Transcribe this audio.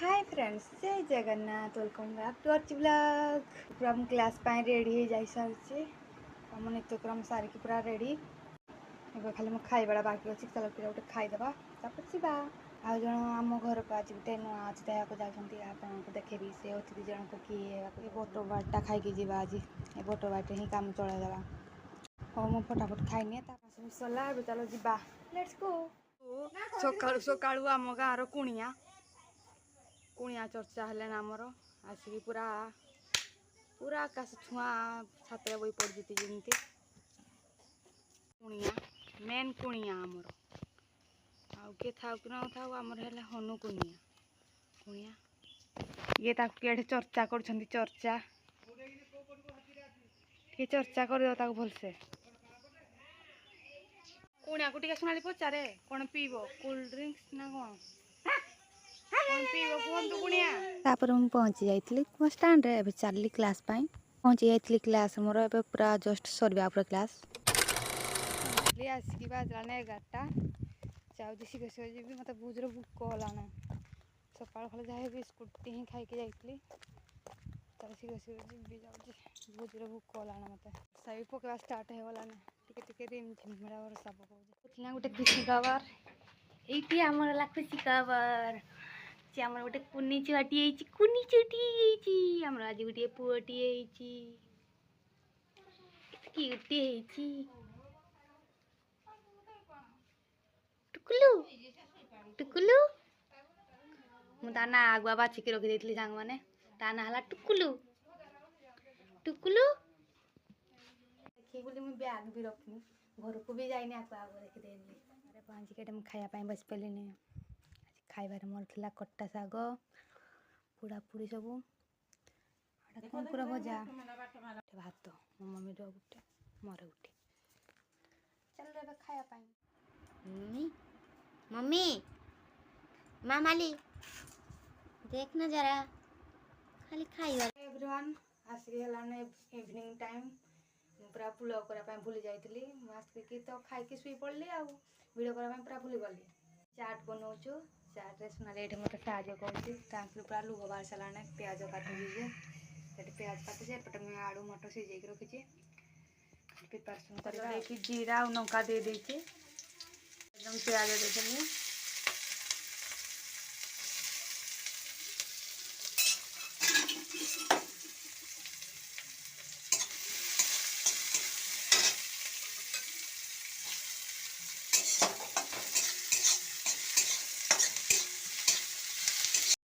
हाय friends, जय Jagannath. Welcome back to Archi blog. पूरा मु क्लास पाए रेडी हो जाई सारी आम नित्यक्रम सारिकी पूरा रेडी। एबे खाली मो खाइबाड़ा बाकी अच्छी चलो पूरा गोटे खाईदेवा तापर जीवा। आउ जन आम घर को आज गोटे नुआ अतिथि आया जाऊँगी आपको देखेबी से अतिथि जन को किए बोट बाटा खाई जीवा। आज ए बोट बाटे ही काम चलैदेवा। हाँ मु फटाफट खाइनी सब सरला। ए चलो जीवा, लेट्स गो। सकाळु सकाळु आम गाँव कुणिया कुणिया चर्चा है आमर आसिक पूरा पूरा आकाश छुआ छात बही पड़ी जमी कुणिया मेन कुणिया आमर आउ किए था कि न था आमर है हनु कुणिया कुणिया ये किए चर्चा कर चर्चा टे चर्चा कर भलसे कुणिया को टे सुना पचारे कौन पीब कोल्ड ड्रिंक्स ना कौन तापर मुझे पहुँची जाइली स्टाण्ड रे चलली क्लास पहुँची जाइली क्लास मोर ए पूरा जस्ट सरवा क्लास आसिक बाजलान 11टा जाऊँगी शीघ्र शीघ्र जी मत बहुत जोर भोक होलान सका खाली जहाँ बिस्कुट ही खाई जाइली शीघ्र शीघ्र जी जाऊँगी बहुत जोर भोक होलान मत सही पकड़ा स्टार्ट होगलान टिके रिम झिमड़ा वर्षा पकाऊँ गोटे खुशी खबर ये आमर खुशी खबर आमर गोटे कुनी छुआटी कुनी छुटी आमर आज गोटे पुअटी टुकुलु टुकुलु मुझे ना आगुआ बाछिक रखी सांग मैंने ता ना है टुकुलु टुकुलु देखिए बोली मुझे बैग भी रखनी घर को भी जाइनी आगुआ आगुआ रखीदेली अरे पहुँची के खायापी बस पारे खाइबार मोर थी कट्टा शाग पोड़ा पोड़ी सब कौन पूरा भजा भात मो मम्मी गोटे मोर गोटे चल खायापी मम्मी मामाली देखना जरा खाली खाइबा। एवरीवन आसिक इवनिंग टाइम पूरा पुलाव करने भूली जाइली आसिक तो खाई शुई पड़ी आ वीडियो करने पूरा भूली गली चाट बनाऊँ चाट रे सुना ये मत साहय कर पूरा लुह बाहर सारा प्याज काटुचे प्याज काटुचे एपटे मुझे आलू मटर सीझे रखी प्रिपारेसन कर जीरा और लंका दे एकदम प्याज देदेली